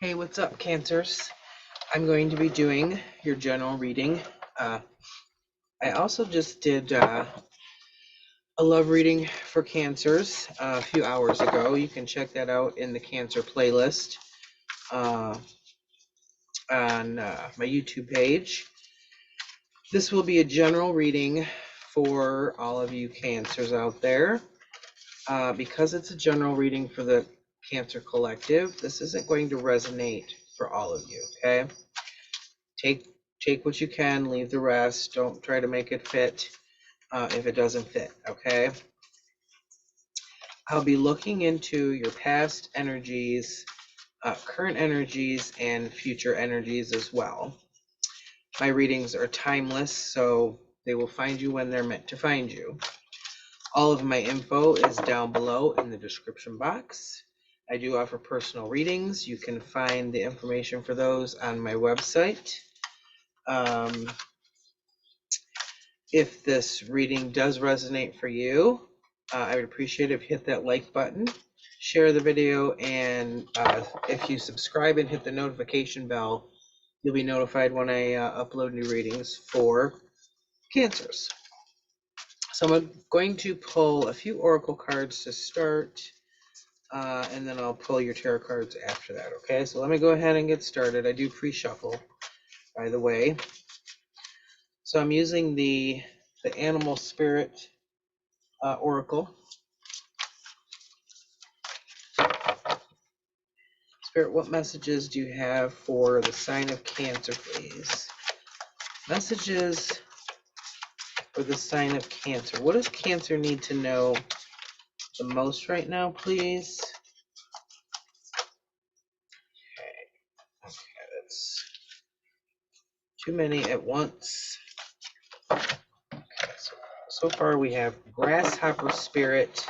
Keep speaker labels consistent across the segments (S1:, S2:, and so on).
S1: Hey, what's up, Cancers? I'm going to be doing your general reading. I also just did a love reading for Cancers a few hours ago. You can check that out in the Cancer playlist on my YouTube page. This will be a general reading for all of you Cancers out there. Because it's a general reading for the Cancer Collective, this isn't going to resonate for all of you, okay? Take what you can, leave the rest. Don't try to make it fit if it doesn't fit, okay? I'll be looking into your past energies, current energies, and future energies as well. My readings are timeless, so they will find you when they're meant to find you. All of my info is down below in the description box. I do offer personal readings. You can find the information for those on my website. If this reading does resonate for you, I would appreciate it if you hit that like button, share the video, and if you subscribe and hit the notification bell, you'll be notified when I upload new readings for Cancers. So I'm going to pull a few oracle cards to start, and then I'll pull your tarot cards after that, okay? So let me go ahead and get started. I do pre-shuffle, by the way. So I'm using the Animal Spirit Oracle. Spirit, what messages do you have for the sign of Cancer, please? Messages for the sign of Cancer. What does Cancer need to know the most right now, please? Okay, that's too many at once. Okay, so far we have Grasshopper Spirit,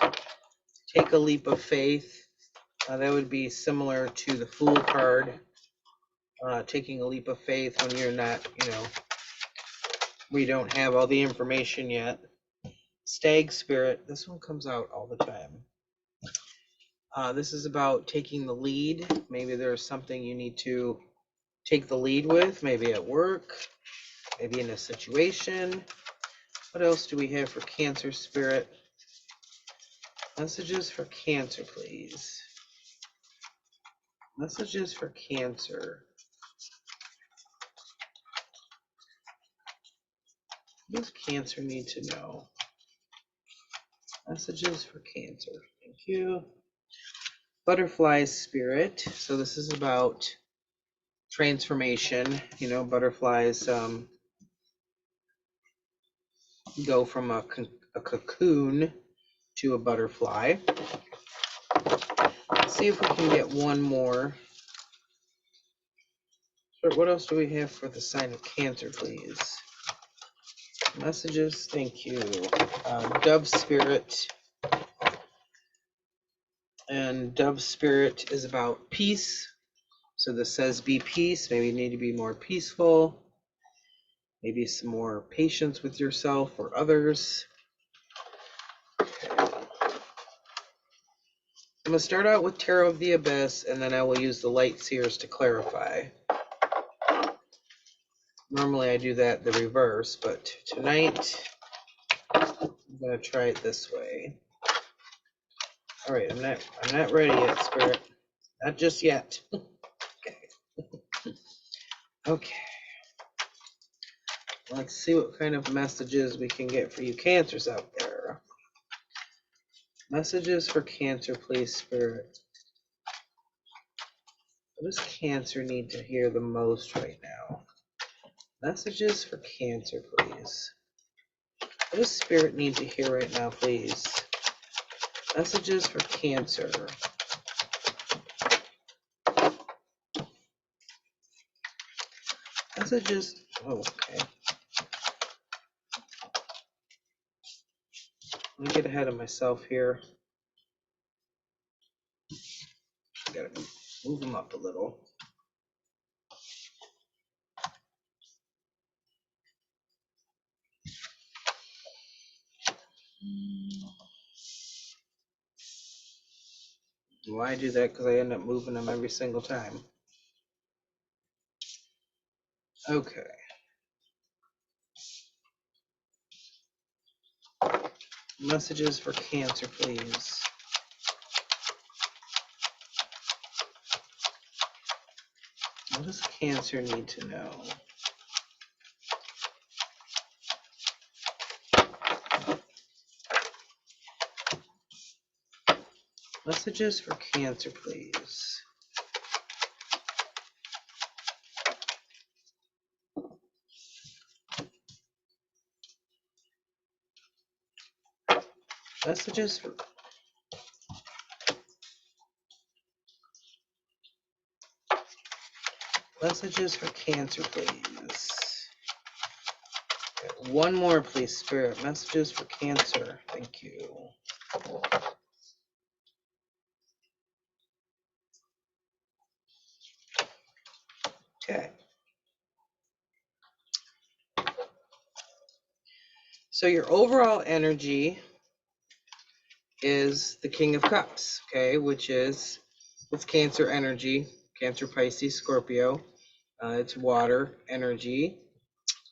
S1: take a leap of faith. That would be similar to the Fool card, taking a leap of faith when you're not, we don't have all the information yet. Stag Spirit, this one comes out all the time. This is about taking the lead. Maybe there's something you need to take the lead with, maybe at work, maybe in a situation. What else do we have for Cancer Spirit? Messages for Cancer, please. Messages for Cancer. What does Cancer need to know? Messages for Cancer. Thank you. Butterfly Spirit. So this is about transformation. Butterflies go from a cocoon to a butterfly. Let's see if we can get one more. What else do we have for the sign of Cancer, please? Messages, thank you. Dove Spirit. And Dove Spirit is about peace. So this says be peace. Maybe you need to be more peaceful. Maybe some more patience with yourself or others. Okay. I'm going to start out with Tarot of the Abyss, and then I will use the Light Seers to clarify. Normally I do that the reverse, but tonight I'm going to try it this way. All right, I'm not ready yet, Spirit. Not just yet. Okay. Let's see what kind of messages we can get for you Cancers out there. Messages for Cancer, please, Spirit. What does Cancer need to hear the most right now? Messages for Cancer, please. What does Spirit need to hear right now, please? Messages for Cancer. Messages. Oh, okay. Let me get ahead of myself here. I gotta move them up a little. Why I do that? Because I end up moving them every single time. Okay. Messages for Cancer, please. What does Cancer need to know? Messages for Cancer, please. Messages for Cancer, please. Okay, one more, please, Spirit. Messages for Cancer. Thank you. Okay. So your overall energy is the King of Cups, okay, which is it's Cancer energy, Cancer, Pisces, Scorpio. It's water energy.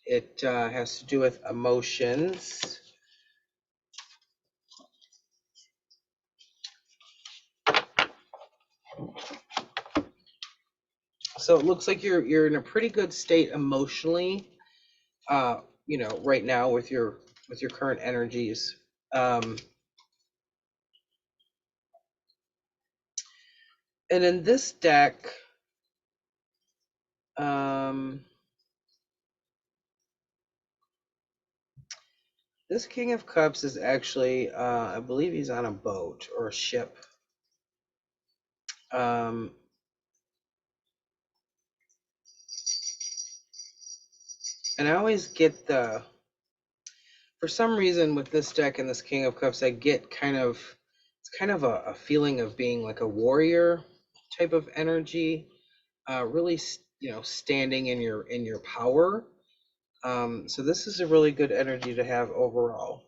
S1: It has to do with emotions. So it looks like you're in a pretty good state emotionally, you know, right now with your current energies. And in this deck, this King of Cups is actually, I believe he's on a boat or a ship. And I always get for some reason with this deck and this King of Cups, I get it's kind of a feeling of being like a warrior type of energy, really, you know, standing in your power. So this is a really good energy to have overall.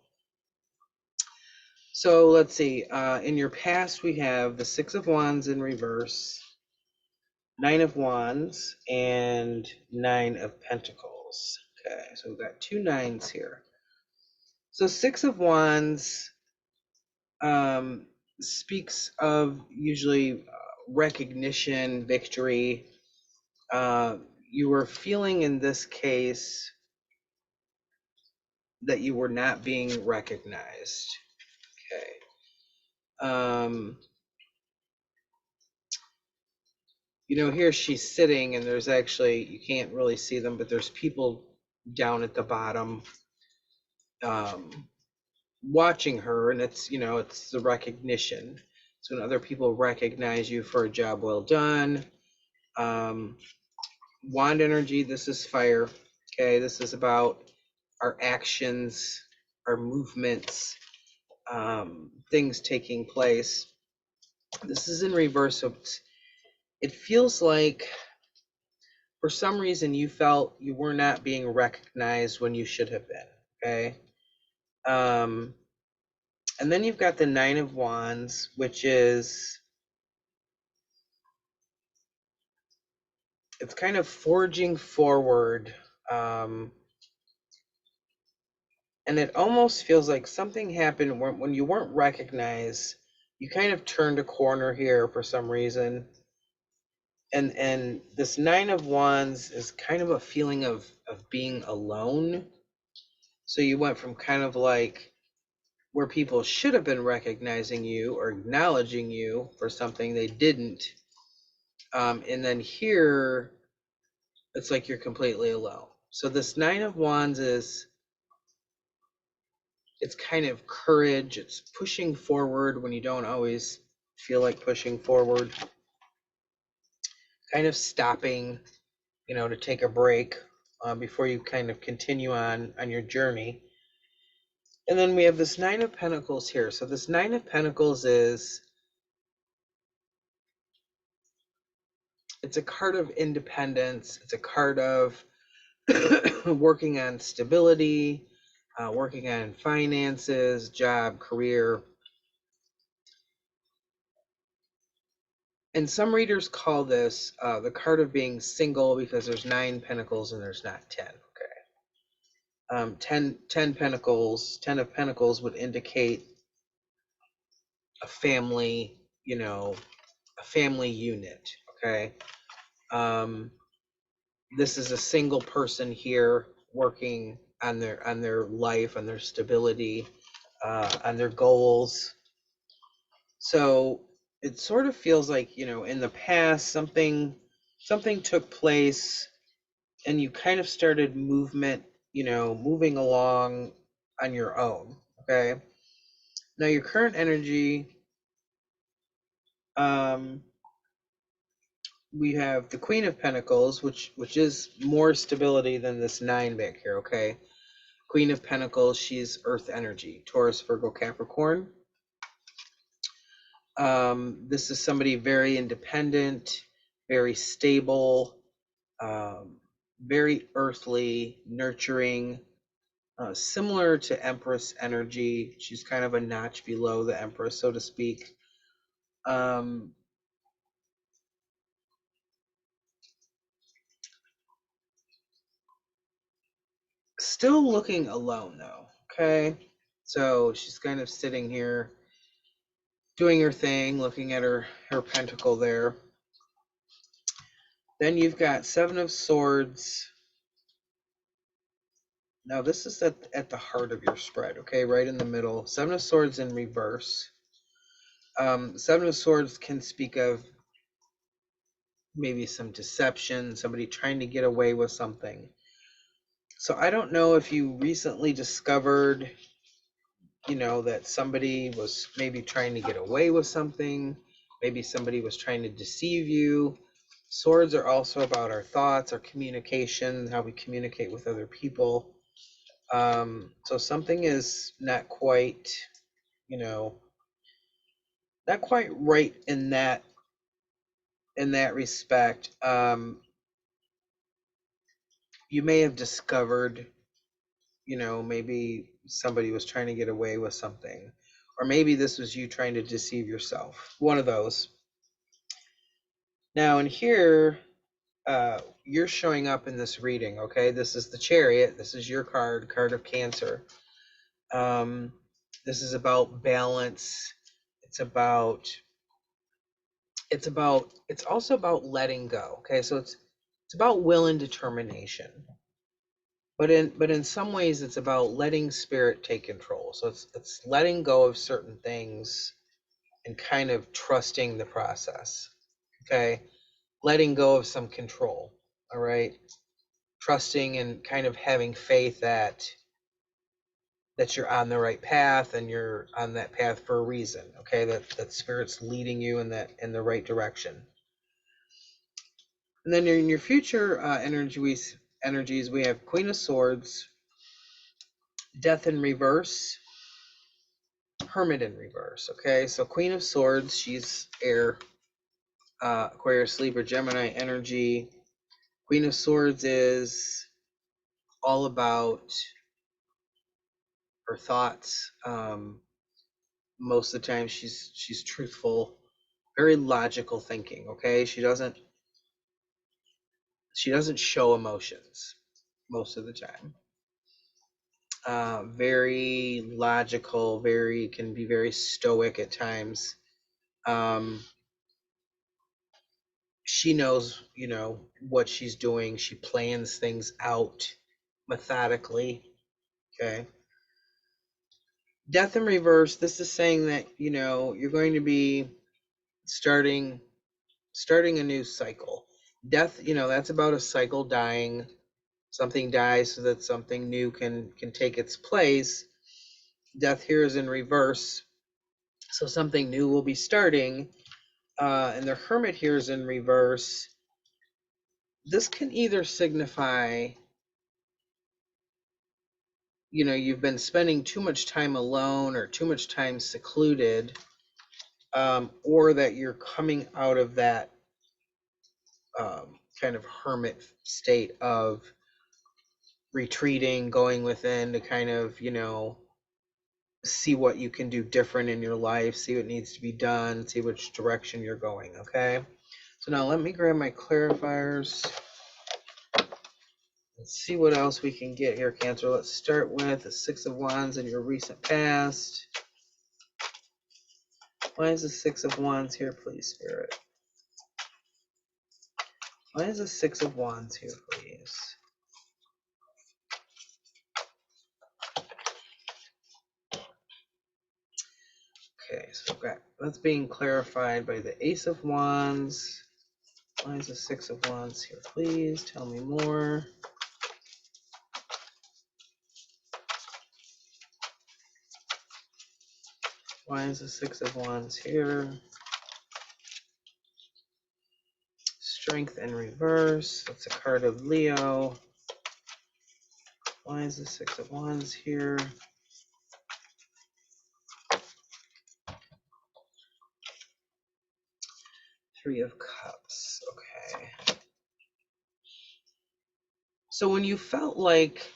S1: So let's see, in your past, we have the Six of Wands in reverse, Nine of Wands, and Nine of Pentacles. Okay, so we've got two nines here. So Six of Wands speaks of usually recognition, victory. You were feeling in this case that you were not being recognized. Okay. You know, here she's sitting, and there's actually, you can't really see them, but there's people down at the bottom watching her, and it's, you know, it's the recognition. So when other people recognize you for a job well done. Wand energy, this is fire. Okay, this is about our actions, our movements, things taking place. This is in reverse. So it feels like for some reason you felt you were not being recognized when you should have been. Okay. And then you've got the Nine of Wands, which is, it's kind of forging forward. And it almost feels like something happened when you weren't recognized. You kind of turned a corner here for some reason. And this Nine of Wands is kind of a feeling of being alone. So you went from kind of like where people should have been recognizing you or acknowledging you for something, they didn't. And then here, it's like you're completely alone. So this Nine of Wands is, it's kind of courage. It's pushing forward when you don't always feel like pushing forward. Kind of stopping, you know, to take a break before you kind of continue on your journey. And then we have this Nine of Pentacles here. So this Nine of Pentacles is, it's a card of independence. It's a card of working on stability, working on finances, job, career. And some readers call this the card of being single because there's 9 pentacles and there's not 10. Okay. 10 pentacles, 10 of pentacles would indicate a family, a family unit. Okay. This is a single person here working on their life, on their stability, on their goals. So it sort of feels like, in the past something took place and you kind of started moving along on your own. Okay. Now your current energy, we have the Queen of Pentacles, which is more stability than this 9 back here. Okay. Queen of Pentacles, she's earth energy, Taurus, Virgo, Capricorn. This is somebody very independent, very stable, very earthly, nurturing, similar to Empress energy. She's kind of a notch below the Empress, so to speak. Still looking alone though. Okay. So she's kind of sitting here doing her thing, looking at her pentacle there. Then you've got 7 of Swords. Now this is at the heart of your spread, okay, right in the middle. 7 of Swords in reverse. 7 of Swords can speak of maybe some deception, somebody trying to get away with something. So I don't know if you recently discovered, that somebody was maybe trying to get away with something. Maybe somebody was trying to deceive you. Swords are also about our thoughts, our communication, how we communicate with other people. So something is not quite, not quite right in that respect. You may have discovered, maybe somebody was trying to get away with something, or maybe this was you trying to deceive yourself. One of those. Now in here, you're showing up in this reading, okay? This is the Chariot. This is your card of Cancer. This is about balance. It's also about letting go. Okay, so it's about will and determination. But in some ways it's about letting spirit take control. So it's letting go of certain things and kind of trusting the process. Okay? Letting go of some control. All right? Trusting and kind of having faith that you're on the right path and you're on that path for a reason. Okay? That spirit's leading you in the right direction. And then in your future energies, we have Queen of Swords, Death in reverse, Hermit in reverse. Okay, so Queen of Swords, she's air, Aquarius, Libra, Gemini energy. Queen of Swords is all about her thoughts. Most of the time, she's truthful, very logical thinking. Okay, she doesn't show emotions most of the time. Very logical, can be very stoic at times. She knows, what she's doing. She plans things out methodically. Okay. Death in reverse. This is saying that, you're going to be starting a new cycle. Death, that's about a cycle dying. Something dies so that something new can take its place. Death here is in reverse. So something new will be starting. And the Hermit here is in reverse. This can either signify, you've been spending too much time alone or too much time secluded, or that you're coming out of that kind of hermit state of retreating, going within to kind of, see what you can do different in your life, see what needs to be done, see which direction you're going, okay? So now let me grab my clarifiers. Let's see what else we can get here, Cancer. Let's start with the Six of Wands in your recent past. Why is the Six of Wands here, please, Spirit? Why is the Six of Wands here, please? Okay, so that's being clarified by the Ace of Wands. Why is the Six of Wands here, please? Tell me more. Why is the Six of Wands here? Strength in reverse. That's a card of Leo. Why is the Six of Wands here? Three of Cups. Okay. So when you felt like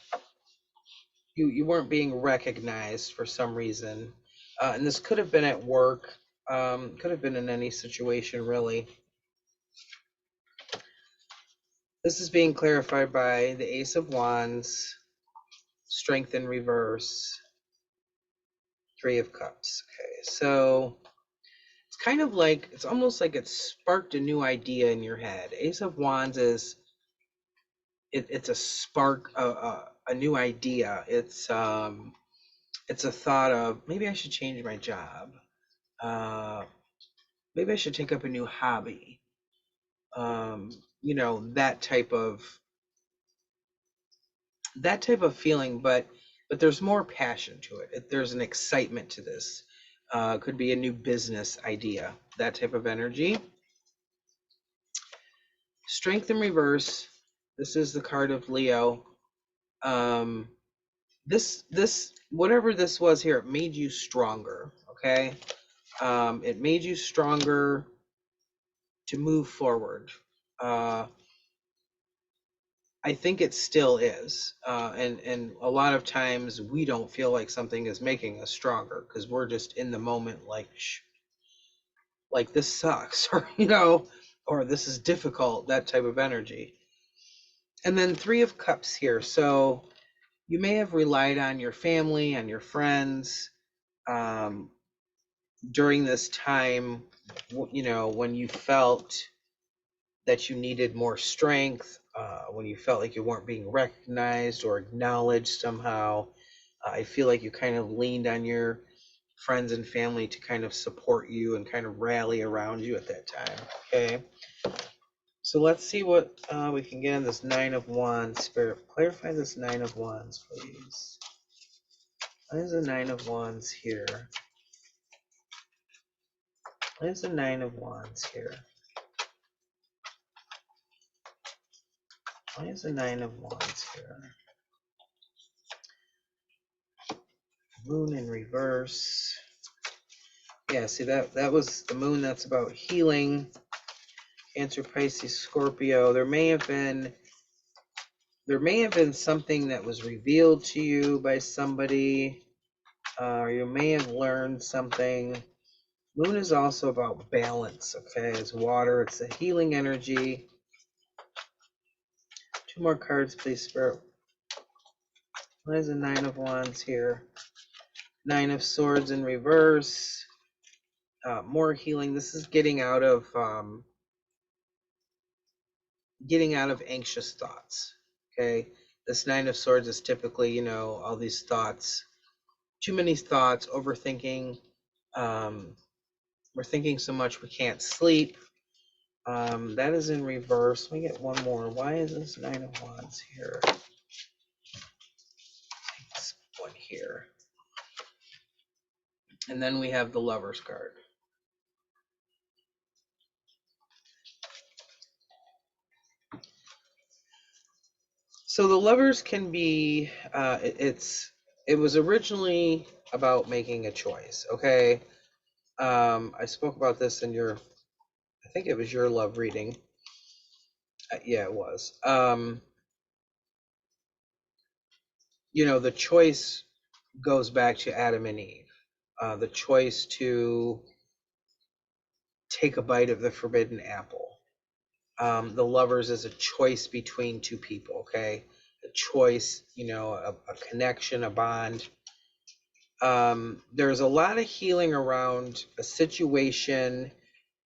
S1: you weren't being recognized for some reason, and this could have been at work, could have been in any situation really. This is being clarified by the Ace of Wands, Strength in reverse, Three of Cups. Okay, so it's kind of like, it's almost like it sparked a new idea in your head. Ace of Wands is, it's a spark, a new idea. It's a thought of, maybe I should change my job. Maybe I should take up a new hobby. You know, that type of feeling, but there's more passion to it. There's an excitement to this. Could be a new business idea, that type of energy. Strength in reverse. This is the card of Leo. This whatever this was here, it made you stronger. Okay, it made you stronger to move forward. I think it still is, and a lot of times we don't feel like something is making us stronger because we're just in the moment, like this sucks, or or this is difficult, that type of energy. And then Three of Cups here, so you may have relied on your family, on your friends, during this time, when you felt that you needed more strength, when you felt like you weren't being recognized or acknowledged somehow. I feel like you kind of leaned on your friends and family to kind of support you and kind of rally around you at that time. Okay, so let's see what we can get in this Nine of Wands. Spirit, clarify this Nine of Wands, please. Why is the Nine of Wands here? Why is the Nine of Wands here? Why is the Nine of Wands here? Moon in reverse. Yeah, see that was the moon. That's about healing. Cancer, Pisces, Scorpio. There may have been something that was revealed to you by somebody, or you may have learned something. Moon is also about balance. Okay, it's water. It's a healing energy. Two more cards, please, Spirit. Why is the Nine of Wands here? Nine of Swords in reverse. More healing. This is getting out of anxious thoughts. Okay, this Nine of Swords is typically, all these thoughts, too many thoughts, overthinking. We're thinking so much we can't sleep. That is in reverse. Let me get one more. Why is this Nine of Wands here? This one here. And then we have the Lover's card. So the Lovers can be, it was originally about making a choice, okay? I spoke about this in I think it was your love reading. Yeah, it was. The choice goes back to Adam and Eve. The choice to take a bite of the forbidden apple. The Lovers is a choice between two people, okay? A choice, a connection, a bond. There's a lot of healing around a situation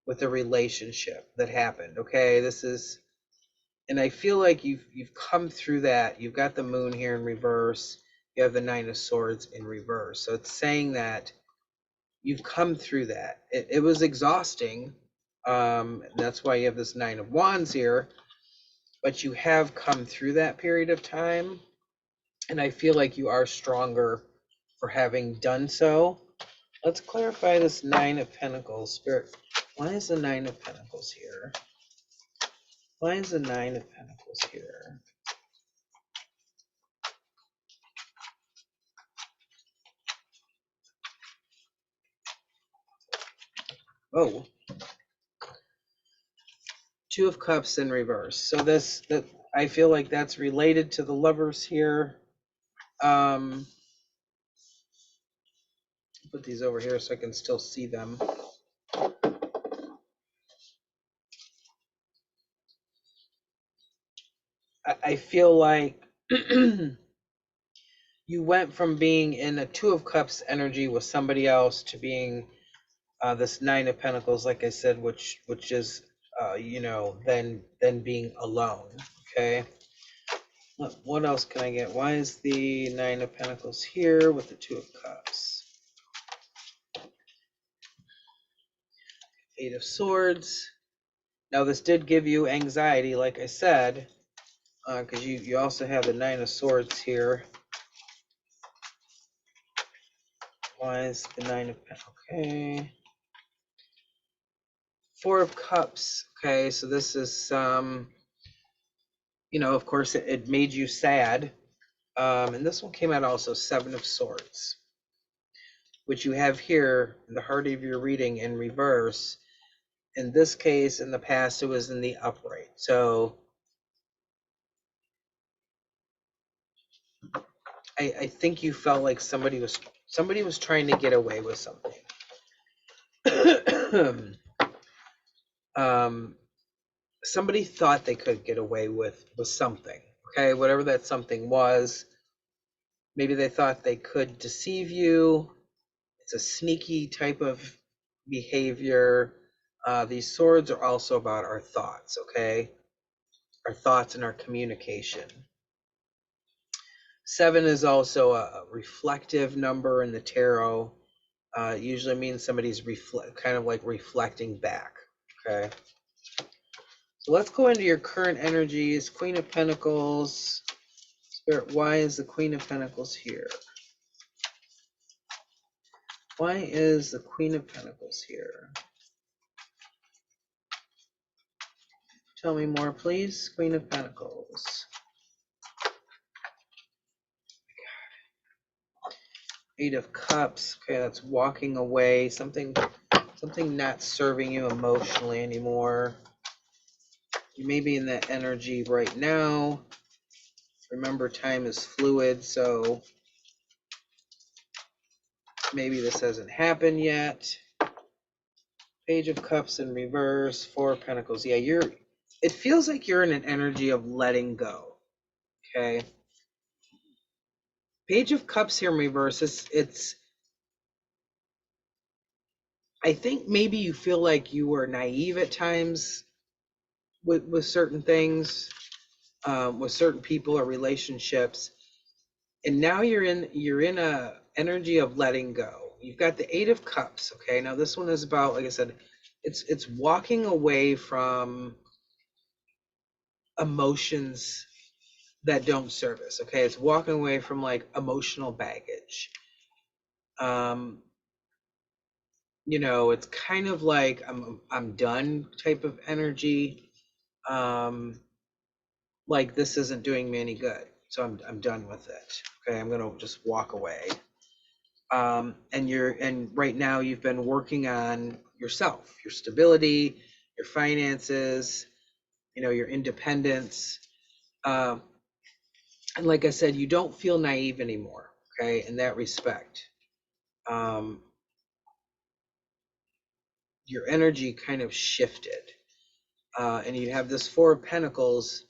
S1: with a relationship that happened, okay? And I feel like you've come through that. You've got the Moon here in reverse. You have the Nine of Swords in reverse. So it's saying that you've come through that. It was exhausting. That's why you have this Nine of Wands here. But you have come through that period of time. And I feel like you are stronger for having done so. Let's clarify this Nine of Pentacles. Spirit, why is the Nine of Pentacles here? Why is the Nine of Pentacles here? Oh, Two of Cups in reverse. So that I feel like that's related to the Lovers here. Put these over here so I can still see them. I feel like you went from being in a Two of Cups energy with somebody else to being this Nine of Pentacles, like I said, which is then being alone. Okay. What else can I get? Why is the Nine of Pentacles here with the Two of Cups? Eight of Swords. Now this did give you anxiety, like I said, because you also have the Nine of Swords here. Why is the Nine of Pentacles? Okay. Four of Cups. Okay, so this is of course it made you sad. And this one came out also Seven of Swords, which you have here in the heart of your reading in reverse. In this case, in the past, it was in the upright. So I think you felt like somebody was trying to get away with something. Somebody thought they could get away with something. Okay, whatever that something was. Maybe they thought they could deceive you. It's a sneaky type of behavior. These swords are also about our thoughts, okay? Our thoughts and our communication. Seven is also a reflective number in the tarot. It usually means somebody's kind of like reflecting back, okay? So let's go into your current energies. Queen of Pentacles. Spirit, why is the Queen of Pentacles here? Why is the Queen of Pentacles here? Tell me more, please. Queen of Pentacles. Eight of Cups. Okay, that's walking away. Something not serving you emotionally anymore. You may be in that energy right now. Remember, time is fluid, so maybe this hasn't happened yet. Page of Cups in reverse. Four of Pentacles. Yeah, it feels like you're in an energy of letting go. Okay. Page of Cups here in reverse. It's I think maybe you feel like you were naive at times with certain things, with certain people or relationships, and now you're in a energy of letting go. You've got the Eight of Cups. Okay, now this one is about, like I said, it's walking away from emotions that don't serve us. Okay, it's walking away from like emotional baggage. It's kind of like I'm done type of energy. Like this isn't doing me any good, so I'm done with it. Okay, I'm gonna just walk away. And right now you've been working on yourself, your stability, your finances, your independence. And like I said, you don't feel naive anymore. okay, in that respect. Your energy kind of shifted. And you have this Four of Pentacles.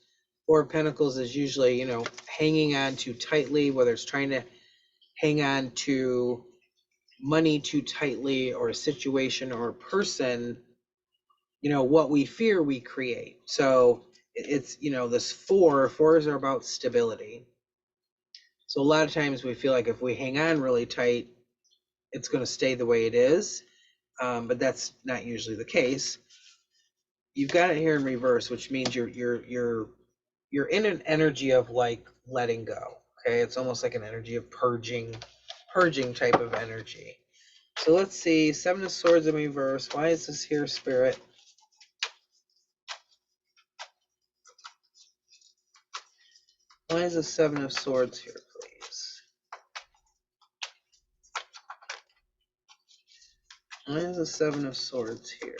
S1: Four of Pentacles is usually, you know, hanging on too tightly, whether it's trying to hang on to money too tightly, or a situation or a person. You know, what we fear we create. So it's, you know, this fours are about stability. So a lot of times we feel like if we hang on really tight, it's going to stay the way it is. But that's not usually the case. You've got it here in reverse, which means you're in an energy of like letting go. Okay, it's almost like an energy of purging type of energy. So let's see, Seven of Swords in reverse. Why is this here, Spirit? Why is the Seven of Swords here, please? Why is the Seven of Swords here?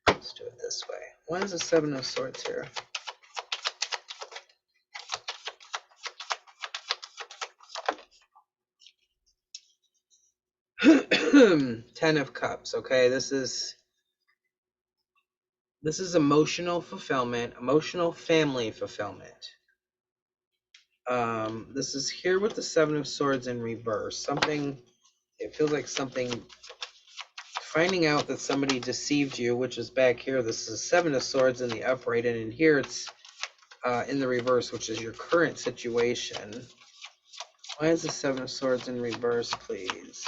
S1: Let's do it this way. Why is the Seven of Swords here? Ten of Cups. Okay, this is emotional fulfillment, emotional family fulfillment. This is here with the Seven of Swords in reverse. Something, it feels like something, finding out that somebody deceived you, which is back here. This is Seven of Swords in the upright, and in here it's in the reverse, which is your current situation. Why is the Seven of Swords in reverse, please?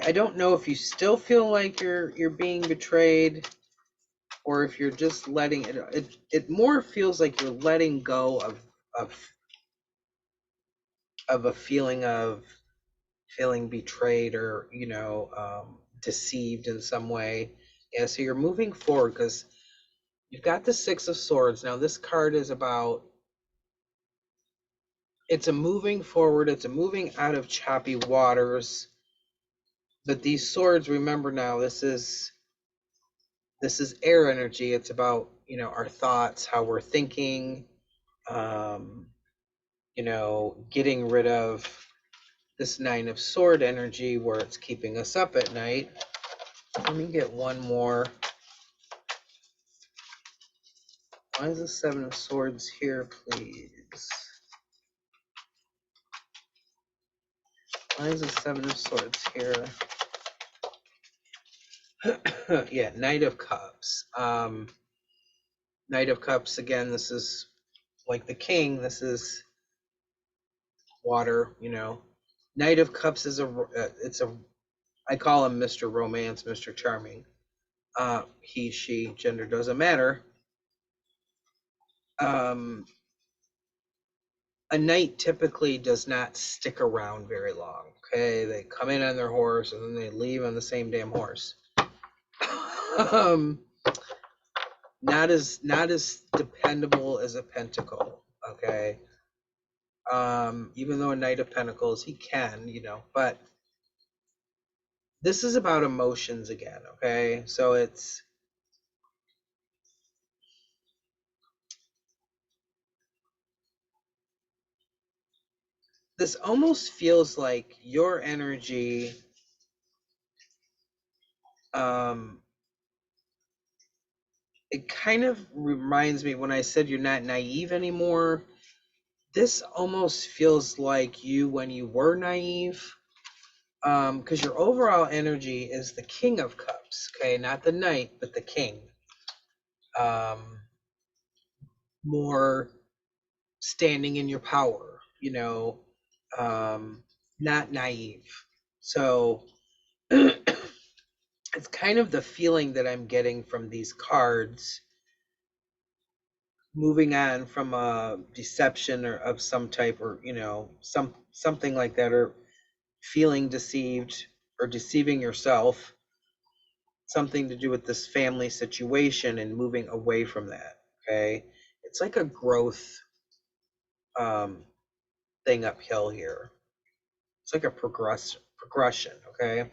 S1: I don't know if you still feel like you're being betrayed, or if you're just letting it. It more feels like you're letting go of a feeling of feeling betrayed, or, you know, deceived in some way. Yeah, so you're moving forward because you've got the Six of Swords. Now this card is about, it's a moving forward, it's a moving out of choppy waters. But these swords, remember now, this is air energy. It's about, you know, our thoughts, how we're thinking, you know, getting rid of this Nine of Sword energy where it's keeping us up at night. Let me get one more. Why is the Seven of Swords here, please? Why is the Seven of Swords here? Yeah, Knight of Cups. Knight of Cups, again, this is like the King. This is water, you know. Knight of Cups is I call him Mr. Romance, Mr. Charming. He, she, gender doesn't matter. A knight typically does not stick around very long. Okay, they come in on their horse and then they leave on the same damn horse. Not as dependable as a pentacle. Okay, even though a Knight of Pentacles, he can, you know, but this is about emotions again. Okay, so it's, this almost feels like your energy, it kind of reminds me when I said you're not naive anymore. This almost feels like you when you were naive, because your overall energy is the King of Cups. Okay, not the Knight, but the King. More standing in your power, you know, not naive. So it's kind of the feeling that I'm getting from these cards, moving on from a deception or of some type, or, you know, something like that, or feeling deceived or deceiving yourself, something to do with this family situation and moving away from that. Okay, it's like a growth thing uphill here. It's like a progression. Okay,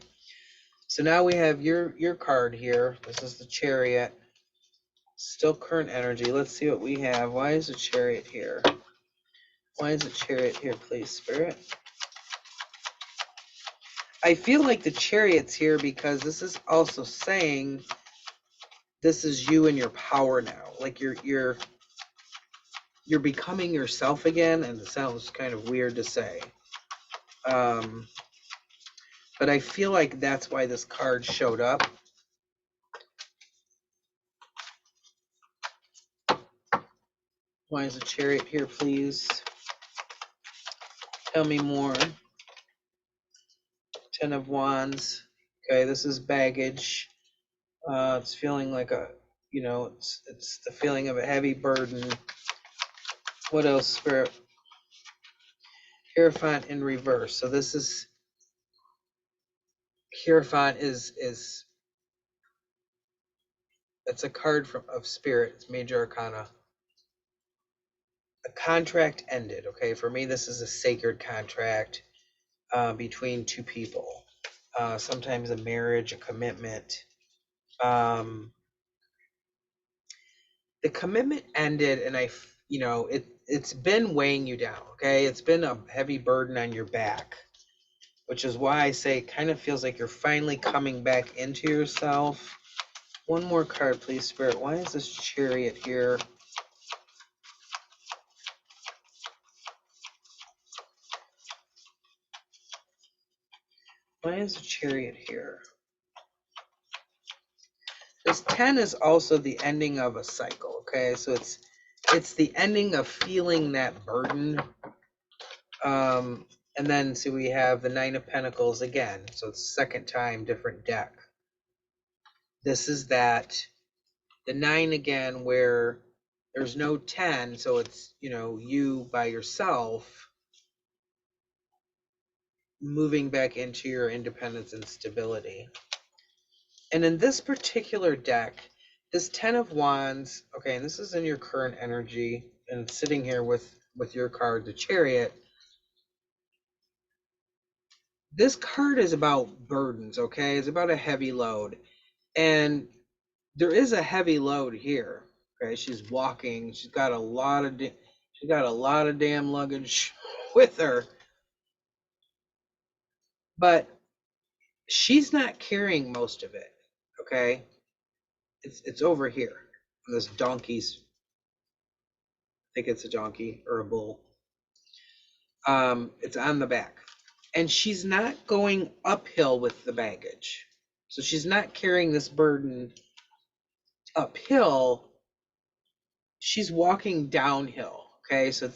S1: So now we have your card here. This is the Chariot. Still current energy. Let's see what we have. Why is the Chariot here? Why is the Chariot here, please, Spirit? I feel like the Chariot's here because this is also saying this is you and your power now. Like you're becoming yourself again, and it sounds kind of weird to say. But I feel like that's why this card showed up. Why is the Chariot here, please? Tell me more. 10 of Wands. Okay, this is baggage. It's feeling like it's the feeling of a heavy burden. What else, Spirit? Hierophant in reverse. So this is Hierophant is it's a card of Spirit. It's Major Arcana. A contract ended. Okay, for me this is a sacred contract between two people. Sometimes a marriage, a commitment. The commitment ended, and it's been weighing you down. Okay, it's been a heavy burden on your back, which is why I say it kind of feels like you're finally coming back into yourself. One more card, please, Spirit. Why is this Chariot here? Why is the Chariot here? This 10 is also the ending of a cycle, okay? So it's the ending of feeling that burden. And then see, we have the 9 of Pentacles again. So it's second time, different deck. This is that, the 9 again, where there's no 10, so it's, you by yourself moving back into your independence and stability. And in this particular deck, this 10 of Wands, okay, and this is in your current energy, and it's sitting here with your card, the Chariot. This card is about burdens, okay? It's about a heavy load. And there is a heavy load here, okay? She's walking. She's got a lot of damn luggage with her. But she's not carrying most of it, okay? It's over here. This donkey's, I think it's a donkey or a bull. It's on the back. And she's not going uphill with the baggage. So she's not carrying this burden uphill. She's walking downhill. Okay, so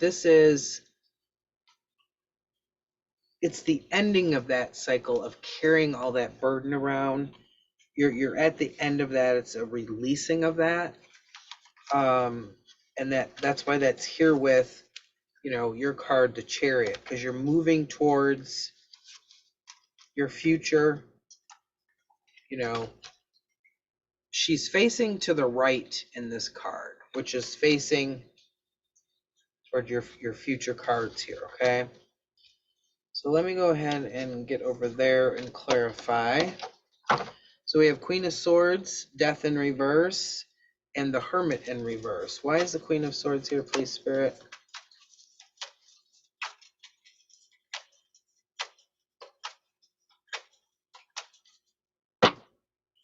S1: it's the ending of that cycle of carrying all that burden around. You're at the end of that. It's a releasing of that. And that's why that's here with, your card, the Chariot, because you're moving towards your future. She's facing to the right in this card, which is facing toward your future cards here, okay? So let me go ahead and get over there and clarify. So we have Queen of Swords, Death in reverse, and the Hermit in reverse. Why is the Queen of Swords here, please, Spirit?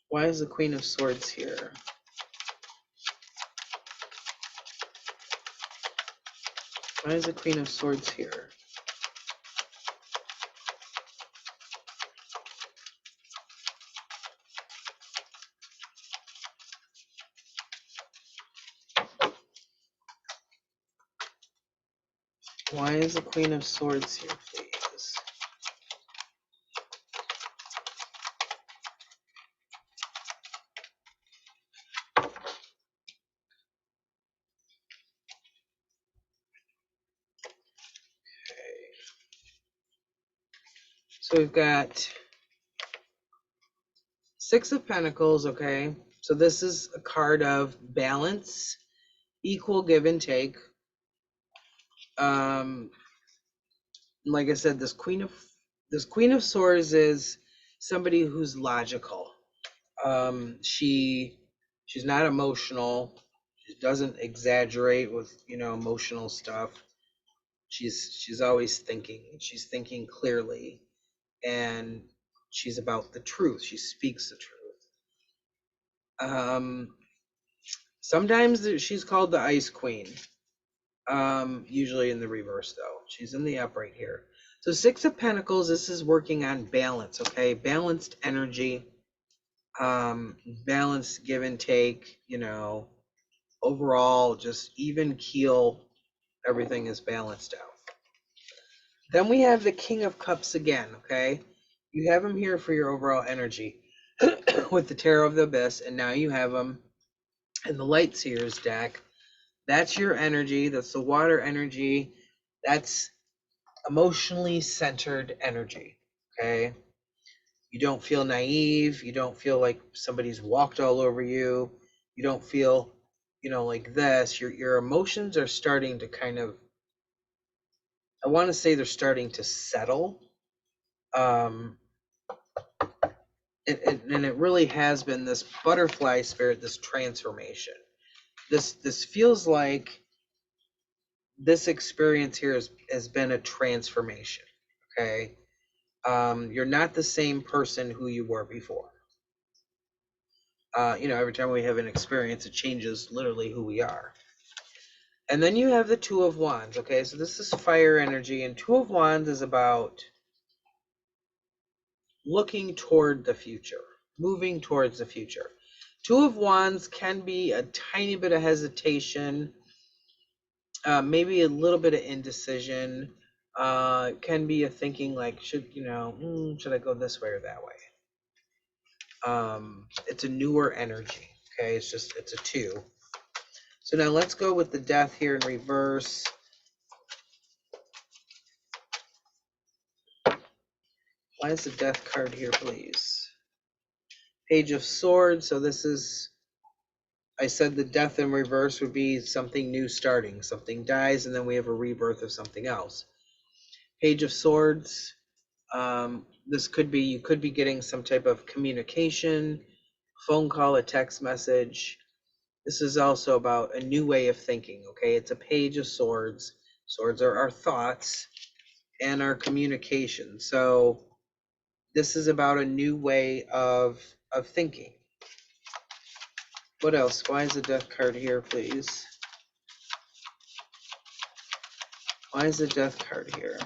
S1: Why is the Queen of Swords here? Why is the Queen of Swords here? Why is the Queen of Swords here, please? So we've got 6 of Pentacles, okay? So this is a card of balance, equal give and take. Like I said, this Queen of Swords is somebody who's logical. She's not emotional. She doesn't exaggerate with, emotional stuff. She's always thinking. She's thinking clearly, and she's about the truth. She speaks the truth. Sometimes she's called the Ice Queen. Usually in the reverse though. She's in the upright here. So Six of Pentacles, this is working on balance, okay? Balanced energy, balanced give and take, overall just even keel, everything is balanced out. Then we have the King of Cups again, okay? You have him here for your overall energy with the Tarot of the Abyss, and now you have him in the Light Seers deck. That's your energy. That's the water energy. That's emotionally centered energy, okay? You don't feel naive. You don't feel like somebody's walked all over you. You don't feel, like this. Your emotions are starting to kind of, I want to say they're starting to settle. And it really has been this butterfly spirit, this transformation. This feels like this experience here has been a transformation, okay? You're not the same person who you were before. Every time we have an experience, it changes literally who we are. And then you have the Two of Wands, okay? So this is fire energy, and Two of Wands is about looking toward the future, moving towards the future. Two of Wands can be a tiny bit of hesitation, maybe a little bit of indecision. It can be a thinking like, should I go this way or that way? It's a newer energy, okay? It's a two. So now let's go with the Death here in reverse. Why is the Death card here, please? Page of Swords. So this is, I said the Death in reverse would be something new starting. Something dies, and then we have a rebirth of something else. Page of Swords. This could be, you could be getting some type of communication, phone call, a text message. This is also about a new way of thinking, okay? It's a Page of Swords. Swords are our thoughts and our communication. So this is about a new way of thinking. What else? Why is the Death card here, please? Why is the Death card here?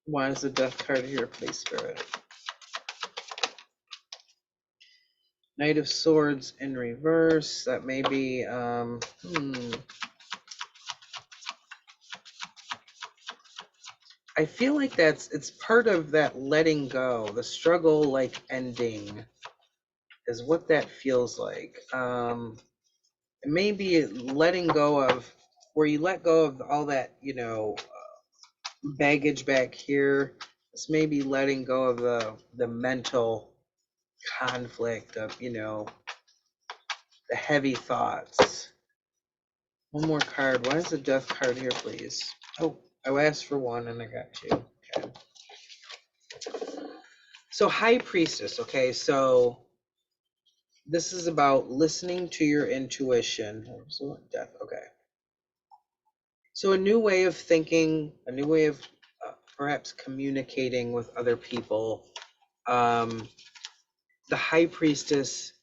S1: Why is the Death card here, please, Spirit? Knight of Swords in reverse. That may be, I feel like it's part of that letting go, the struggle like ending is what that feels like. It may be letting go of, where you let go of all that, baggage back here. This may be letting go of the mental conflict of, the heavy thoughts. One more card. Why is the Death card here, please? Oh, I asked for one and I got two. Okay. So High Priestess, okay, so this is about listening to your intuition. So Death, okay. So a new way of thinking, a new way of perhaps communicating with other people. The High Priestess,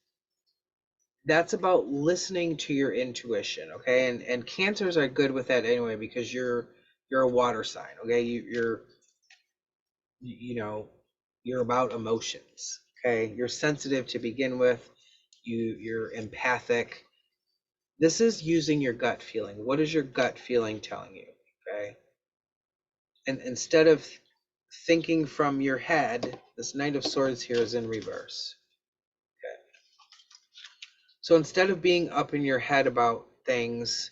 S1: that's about listening to your intuition, okay? And Cancers are good with that anyway, because you're a water sign, okay? You're about emotions, okay? You're sensitive to begin with. You're empathic. This is using your gut feeling. What is your gut feeling telling you, okay? And instead of thinking from your head, this Knight of Swords here is in reverse. Okay. So instead of being up in your head about things,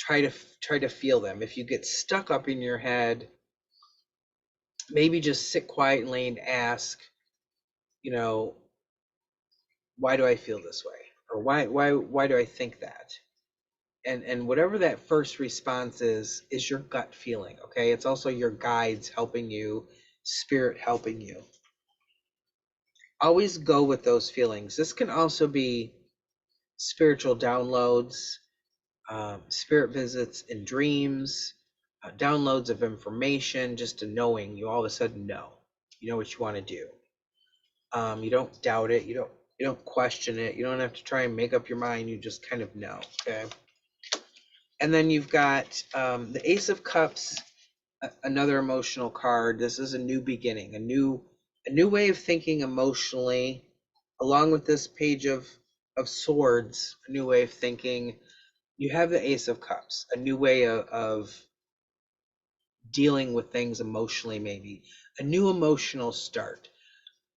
S1: try to feel them. If you get stuck up in your head, maybe just sit quietly and ask, you know, why do I feel this way? Or why do I think that? And whatever that first response is your gut feeling, okay? It's also your guides helping you, spirit helping you. Always go with those feelings. This can also be spiritual downloads, spirit visits in dreams, downloads of information, just a knowing. You all of a sudden know. You know what you want to do. You don't doubt it. You don't question it. You don't have to try and make up your mind. You just kind of know. Okay. And then you've got the Ace of Cups, another emotional card. This is a new beginning, a new way of thinking emotionally, along with this Page of Swords, a new way of thinking. You have the Ace of Cups, a new way of dealing with things emotionally, maybe a new emotional start.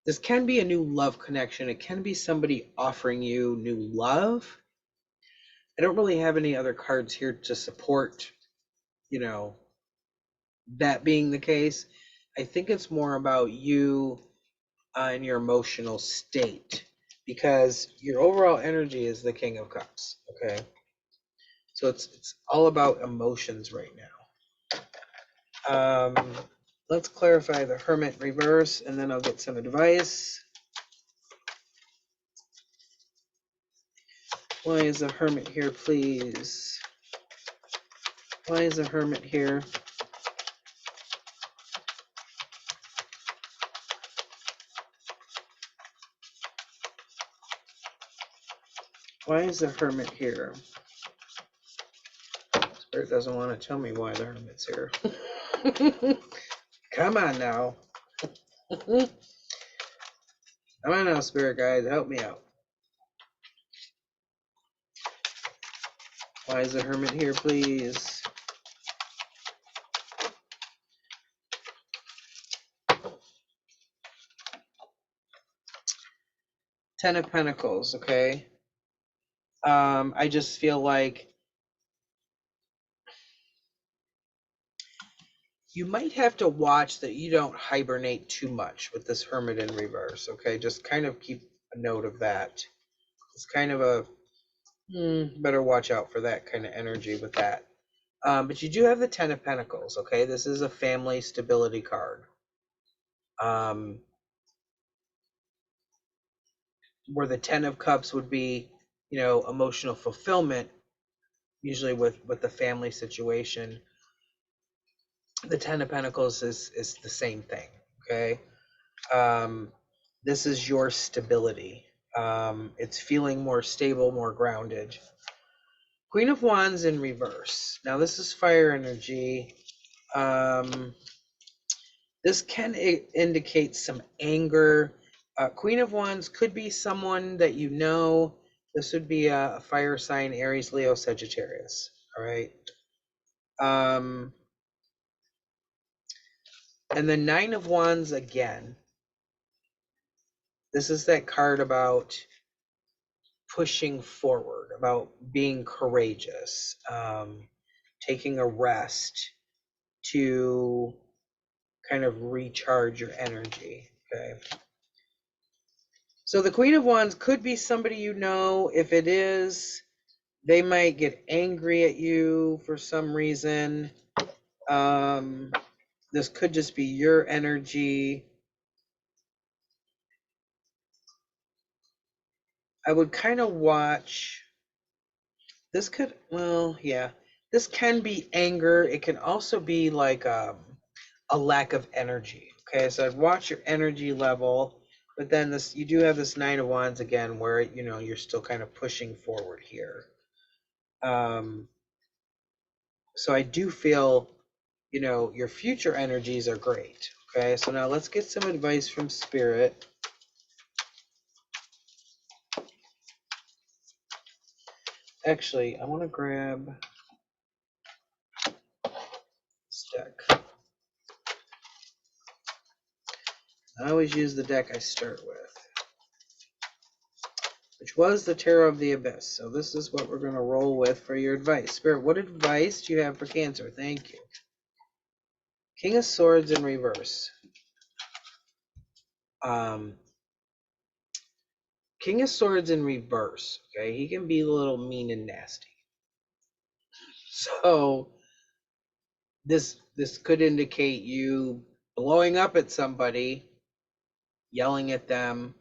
S1: This can be a new love connection. It can be somebody offering you new love. I don't really have any other cards here to support, that being the case. I think it's more about you and your emotional state, because your overall energy is the King of Cups. Okay, so it's all about emotions right now. Let's clarify the Hermit reverse, and then I'll get some advice. Why is the Hermit here, please? Why is the Hermit here? Why is the Hermit here? Spirit doesn't want to tell me why the Hermit's here. Come on now. Come on now, Spirit guides, help me out. Why is the Hermit here, please? Ten of Pentacles, okay? I just feel like you might have to watch that you don't hibernate too much with this Hermit in reverse, okay? Just kind of keep a note of that. It's kind of a, better watch out for that kind of energy with that. But you do have the Ten of Pentacles, okay? This is a family stability card. Where the Ten of Cups would be, emotional fulfillment, usually with the family situation. The Ten of Pentacles is the same thing, okay? This is your stability. It's feeling more stable, more grounded. Queen of Wands in reverse. Now this is fire energy. This can indicate some anger. Queen of Wands could be someone that you know. This would be a fire sign, Aries, Leo, Sagittarius. All right. And the Nine of Wands again. This is that card about pushing forward, about being courageous, taking a rest to kind of recharge your energy. Okay. So the Queen of Wands could be somebody you know. If it is, they might get angry at you for some reason. This could just be your energy. I would kind of watch. This could, well, yeah. This can be anger. It can also be like a lack of energy. Okay, so I'd watch your energy level, but then this, you do have this Nine of Wands again, where you're still kind of pushing forward here. So I do feel, your future energies are great. Okay, so now let's get some advice from Spirit. Actually, I want to grab this deck. I always use the deck I start with. which was the terror of the abyss. So this is what we're going to roll with for your advice. Spirit, what advice do you have for Cancer? Thank you. King of Swords in reverse. King of Swords in reverse, okay? He can be a little mean and nasty. So this could indicate you blowing up at somebody, yelling at them.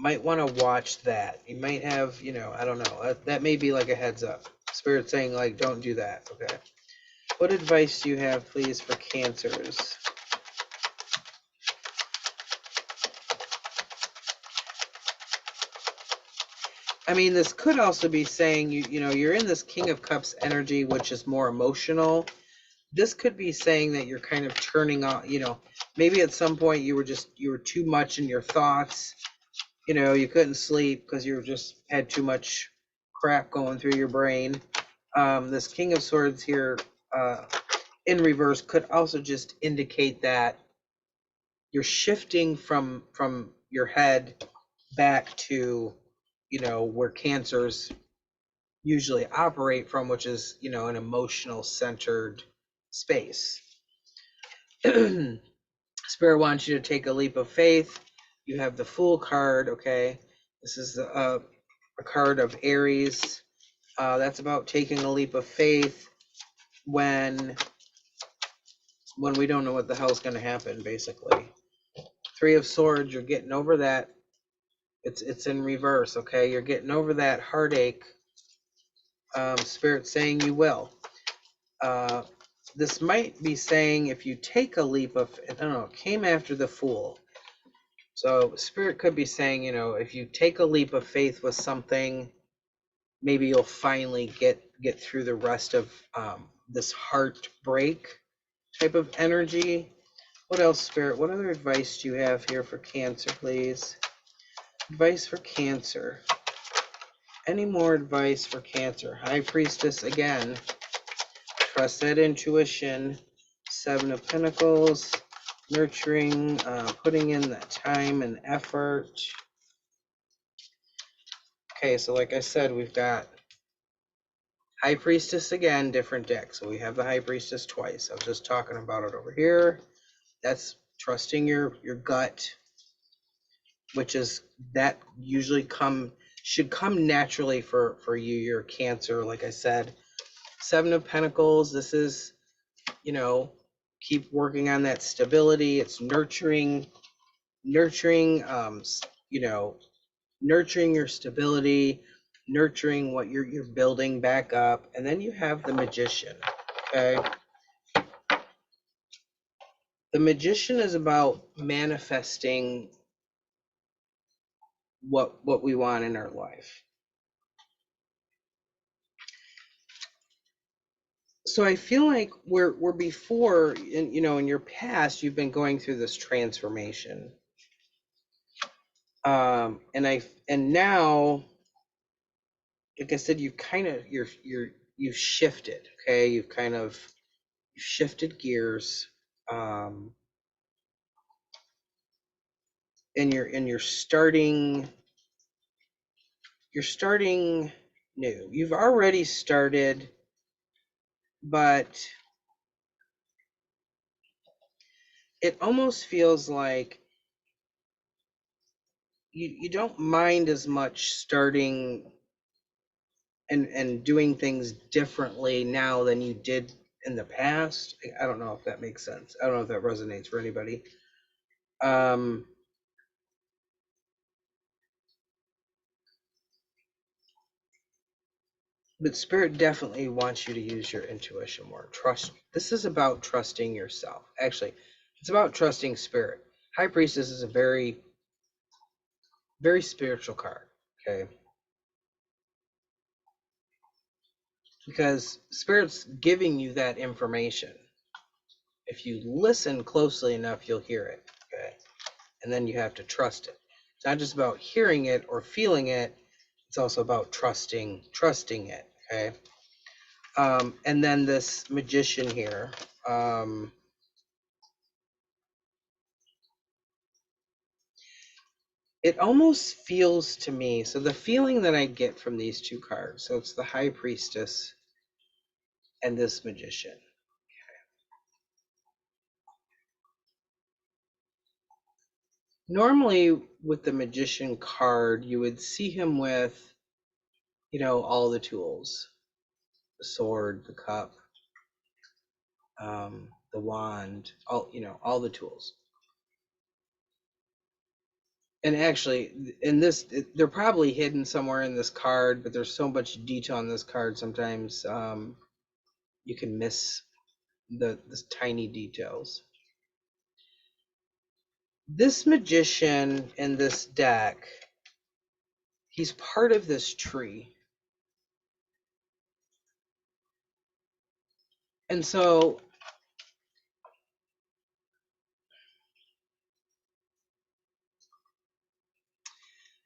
S1: Might want to watch that. You might have, I don't know. That may be like a heads up. Spirit saying like, don't do that, okay? What advice do you have, please, for Cancers? I mean, this could also be saying you're in this King of Cups energy, which is more emotional. This could be saying that you're kind of turning off, maybe at some point you were too much in your thoughts. You couldn't sleep because you just had too much crap going through your brain. This King of Swords here in reverse could also just indicate that you're shifting from your head back to where Cancers usually operate from, which is an emotional centered space. Spirit wants you to take a leap of faith. You have the Fool card, okay? This is a card of Aries. That's about taking a leap of faith when we don't know what the hell's going to happen, basically. Three of Swords, you're getting over that. It's in reverse, okay? You're getting over that heartache. Spirit saying you will. This might be saying if you take a leap of, I don't know, it came after the Fool. So Spirit could be saying, if you take a leap of faith with something, maybe you'll finally get through the rest of this heartbreak type of energy. What else, Spirit? What other advice do you have here for Cancer, please? Advice for Cancer. Any more advice for Cancer? High Priestess again. Trust that intuition. Seven of Pentacles. Nurturing, putting in that time and effort. Okay, so like I said, we've got High Priestess again, different deck. So we have the High Priestess twice. I was just talking about it over here. That's trusting your gut, which is that usually should come naturally for you, your Cancer. Like I said, Seven of Pentacles. This is, keep working on that stability. It's nurturing, nurturing your stability, nurturing what you're building back up. And then you have the Magician, okay? The Magician is about manifesting what we want in our life. So I feel like we're before, in your past, you've been going through this transformation. And now, like I said, you've shifted, okay? You've shifted gears, and you're starting new. You've already started, but it almost feels like you don't mind as much starting and doing things differently now than you did in the past. I don't know if that makes sense. I don't know if that resonates for anybody. But Spirit definitely wants you to use your intuition more. Trust. This is about trusting yourself. Actually, it's about trusting Spirit. High Priestess is a very, very spiritual card, okay? Because Spirit's giving you that information. If you listen closely enough, you'll hear it, okay? And then you have to trust it. It's not just about hearing it or feeling it. It's also about trusting it, okay? And then this Magician here. it almost feels to me, so the feeling that I get from these two cards, so it's the High Priestess and this Magician. Normally with the Magician card, you would see him with, all the tools, the sword, the cup, the wand, all the tools. And actually, they're probably hidden somewhere in this card, but there's so much detail on this card. Sometimes you can miss the tiny details. This Magician in this deck, he's part of this tree. And so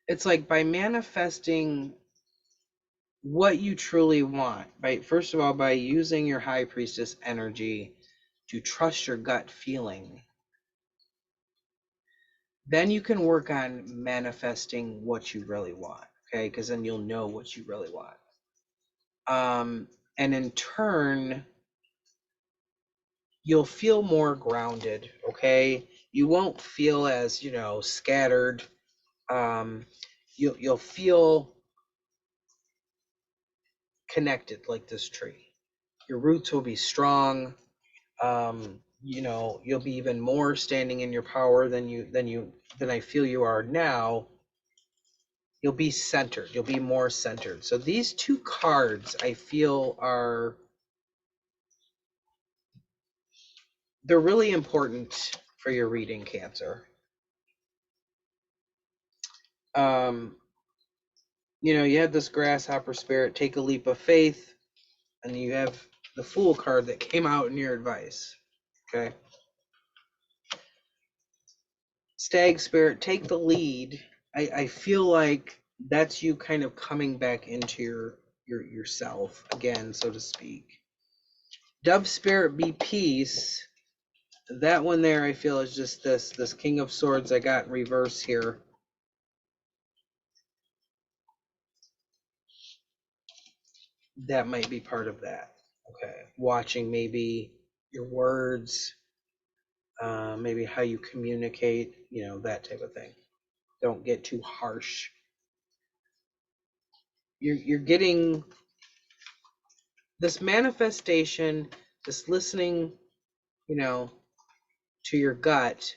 S1: it's like by manifesting what you truly want, first of all, by using your High Priestess energy to trust your gut feeling, then you can work on manifesting what you really want, okay? Because then you'll know what you really want. And in turn, you'll feel more grounded, okay? You won't feel as, scattered. You'll feel connected like this tree. Your roots will be strong. You'll be even more standing in your power than I feel you are now. You'll be centered. You'll be more centered. So these two cards, I feel, they're really important for your reading, Cancer. You have this grasshopper spirit, take a leap of faith, and you have the Fool card that came out in your advice. Okay. Stag spirit, take the lead. I feel like that's you kind of coming back into yourself again, so to speak. Dove spirit, be peace. That one there, I feel, is just this King of Swords I got in reverse here. That might be part of that. Okay. Watching maybe your words, maybe how you communicate, that type of thing. Don't get too harsh. You're getting this manifestation, this listening, to your gut.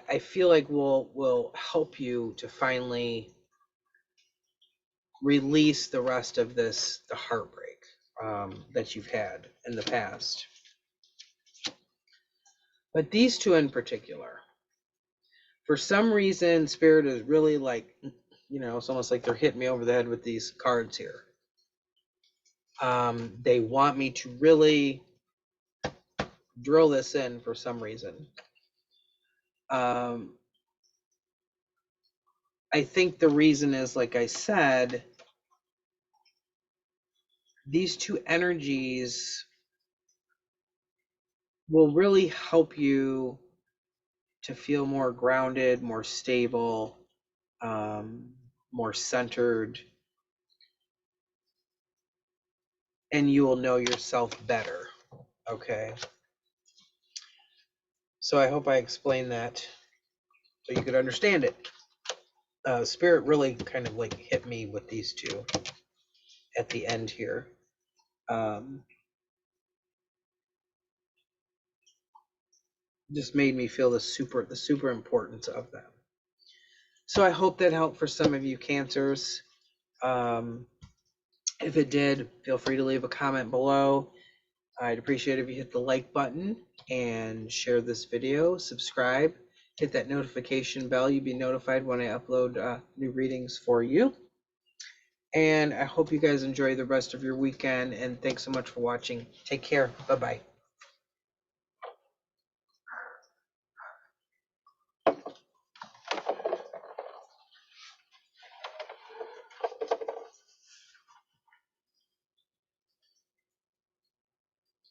S1: I feel like will help you to finally release the rest of the heartbreak that you've had in the past. But these two in particular, for some reason, Spirit is really like, it's almost like they're hitting me over the head with these cards here. They want me to really drill this in for some reason. I think the reason is, like I said, these two energies will really help you to feel more grounded, more stable, more centered, and you will know yourself better. Okay. So I hope I explained that so you could understand it. Spirit really kind of like hit me with these two at the end here. Just made me feel the super importance of them. So I hope that helped for some of you Cancers. If it did, feel free to leave a comment below. I'd appreciate it if you hit the like button and share this video, subscribe, hit that notification bell. You'll be notified when I upload new readings for you. And I hope you guys enjoy the rest of your weekend, and thanks so much for watching. Take care. Bye-bye.